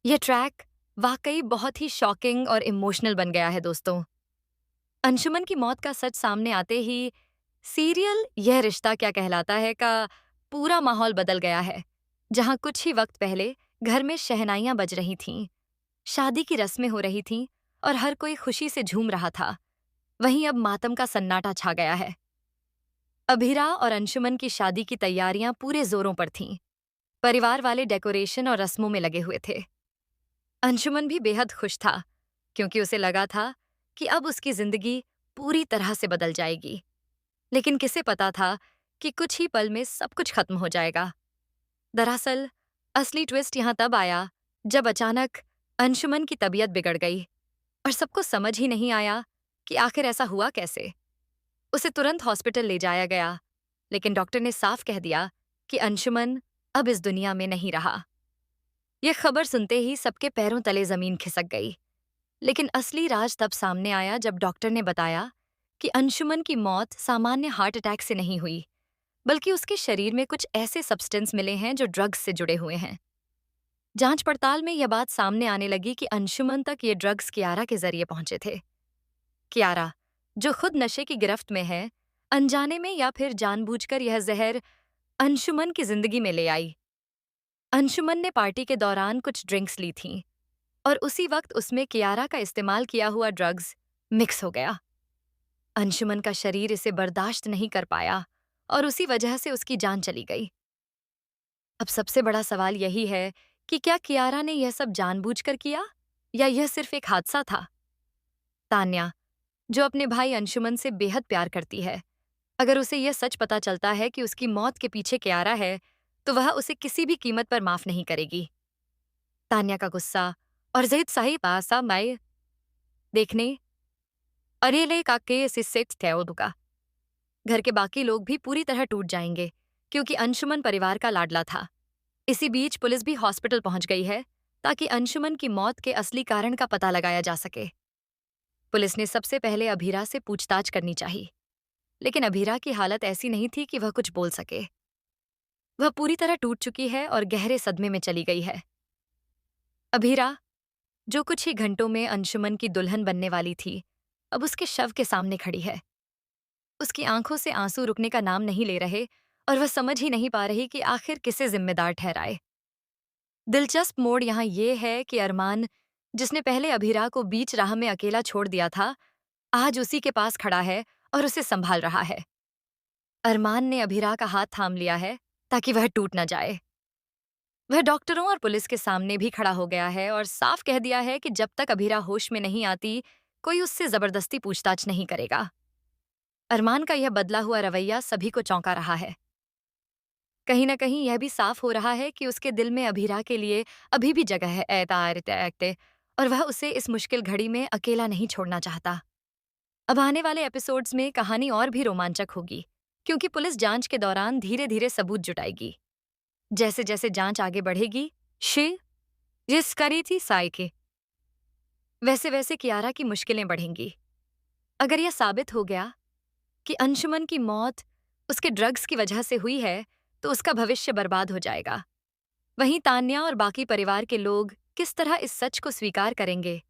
यह ट्रैक वाकई बहुत ही शॉकिंग और इमोशनल बन गया है दोस्तों। अंशुमन की मौत का सच सामने आते ही सीरियल यह रिश्ता क्या कहलाता है का पूरा माहौल बदल गया है। जहां कुछ ही वक्त पहले घर में शहनाइयां बज रही थीं, शादी की रस्में हो रही थीं और हर कोई खुशी से झूम रहा था, वहीं अब मातम का सन्नाटा छा गया है। अभीरा और अंशुमन की शादी की तैयारियां पूरे जोरों पर थीं। परिवार वाले डेकोरेशन और रस्मों में लगे हुए थे। अंशुमन भी बेहद खुश था, क्योंकि उसे लगा था कि अब उसकी जिंदगी पूरी तरह से बदल जाएगी। लेकिन किसे पता था कि कुछ ही पल में सब कुछ खत्म हो जाएगा। दरअसल असली ट्विस्ट यहाँ तब आया जब अचानक अंशुमन की तबीयत बिगड़ गई और सबको समझ ही नहीं आया कि आखिर ऐसा हुआ कैसे। उसे तुरंत हॉस्पिटल ले जाया गया, लेकिन डॉक्टर ने साफ कह दिया कि अंशुमन अब इस दुनिया में नहीं रहा। यह खबर सुनते ही सबके पैरों तले जमीन खिसक गई। लेकिन असली राज तब सामने आया जब डॉक्टर ने बताया कि अंशुमन की मौत सामान्य हार्ट अटैक से नहीं हुई, बल्कि उसके शरीर में कुछ ऐसे सब्सटेंस मिले हैं जो ड्रग्स से जुड़े हुए हैं। जांच पड़ताल में यह बात सामने आने लगी कि अंशुमन तक ये ड्रग्स कियारा के जरिए पहुंचे थे। कियारा, जो खुद नशे की गिरफ्त में है, अनजाने में या फिर जानबूझकर यह जहर अंशुमन की जिंदगी में ले आई। अंशुमन ने पार्टी के दौरान कुछ ड्रिंक्स ली थीं और उसी वक्त उसमें कियारा का इस्तेमाल किया हुआ ड्रग्स मिक्स हो गया। अंशुमन का शरीर इसे बर्दाश्त नहीं कर पाया और उसी वजह से उसकी जान चली गई। अब सबसे बड़ा सवाल यही है कि क्या कियारा ने यह सब जानबूझकर किया या यह सिर्फ एक हादसा था। तान्या, जो अपने भाई अंशुमन से बेहद प्यार करती है, अगर उसे यह सच पता चलता है कि उसकी मौत के पीछे कियारा है, तो वह उसे किसी भी कीमत पर माफ नहीं करेगी। तान्या का गुस्सा और ज़िद सही पासा मैं देखने अरेले का के इससे होगा। घर के बाकी लोग भी पूरी तरह टूट जाएंगे, क्योंकि अंशुमन परिवार का लाडला था। इसी बीच पुलिस भी हॉस्पिटल पहुंच गई है, ताकि अंशुमन की मौत के असली कारण का पता लगाया जा सके। पुलिस ने सबसे पहले अभीरा से पूछताछ करनी चाहिए, लेकिन अभीरा की हालत ऐसी नहीं थी कि वह कुछ बोल सके। वह पूरी तरह टूट चुकी है और गहरे सदमे में चली गई है। अभीरा, जो कुछ ही घंटों में अंशुमन की दुल्हन बनने वाली थी, अब उसके शव के सामने खड़ी है। उसकी आंखों से आंसू रुकने का नाम नहीं ले रहे और वह समझ ही नहीं पा रही कि आखिर किसे जिम्मेदार ठहराए। दिलचस्प मोड़ यहाँ ये है कि अरमान, जिसने पहले अभीरा को बीच राह में अकेला छोड़ दिया था, आज उसी के पास खड़ा है और उसे संभाल रहा है। अरमान ने अभीरा का हाथ थाम लिया है ताकि वह टूट न जाए। वह डॉक्टरों और पुलिस के सामने भी खड़ा हो गया है और साफ कह दिया है कि जब तक अभीरा होश में नहीं आती, कोई उससे जबरदस्ती पूछताछ नहीं करेगा। अरमान का यह बदला हुआ रवैया सभी को चौंका रहा है। कहीं न कहीं यह भी साफ हो रहा है कि उसके दिल में अभीरा के लिए अभी भी जगह है ऐते और वह उसे इस मुश्किल घड़ी में अकेला नहीं छोड़ना चाहता। अब आने वाले एपिसोड्स में कहानी और भी रोमांचक होगी, क्योंकि पुलिस जांच के दौरान धीरे-धीरे सबूत जुटाएगी। जैसे-जैसे जांच आगे बढ़ेगी, शे जिस करी थी साई के, वैसे-वैसे कियारा की मुश्किलें बढ़ेंगी। अगर यह साबित हो गया कि अंशुमन की मौत उसके ड्रग्स की वजह से हुई है, तो उसका भविष्य बर्बाद हो जाएगा। वहीं तान्या और बाकी परिवार के लोग किस तरह इस सच को स्वीकार करेंगे,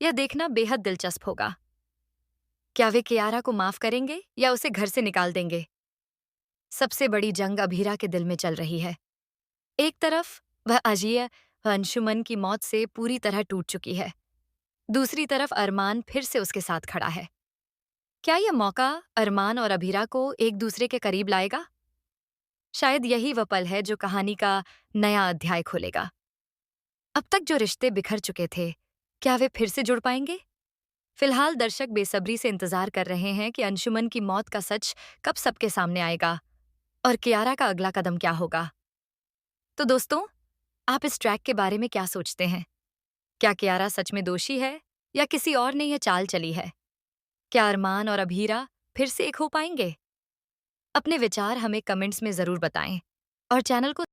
यह देखना बेहद दिलचस्प होगा। क्या वे कियारा को माफ करेंगे या उसे घर से निकाल देंगे? सबसे बड़ी जंग अभीरा के दिल में चल रही है। एक तरफ वह अजिय अंशुमन की मौत से पूरी तरह टूट चुकी है, दूसरी तरफ अरमान फिर से उसके साथ खड़ा है। क्या यह मौका अरमान और अभीरा को एक दूसरे के करीब लाएगा? शायद यही वह पल है जो कहानी का नया अध्याय खोलेगा। अब तक जो रिश्ते बिखर चुके थे, क्या वे फिर से जुड़ पाएंगे? फिलहाल दर्शक बेसब्री से इंतजार कर रहे हैं कि अंशुमन की मौत का सच कब सबके सामने आएगा और कियारा का अगला कदम क्या होगा। तो दोस्तों, आप इस ट्रैक के बारे में क्या सोचते हैं? क्या कियारा सच में दोषी है या किसी और ने यह चाल चली है? क्या अरमान और अभीरा फिर से एक हो पाएंगे? अपने विचार हमें कमेंट्स में जरूर बताएं और चैनल को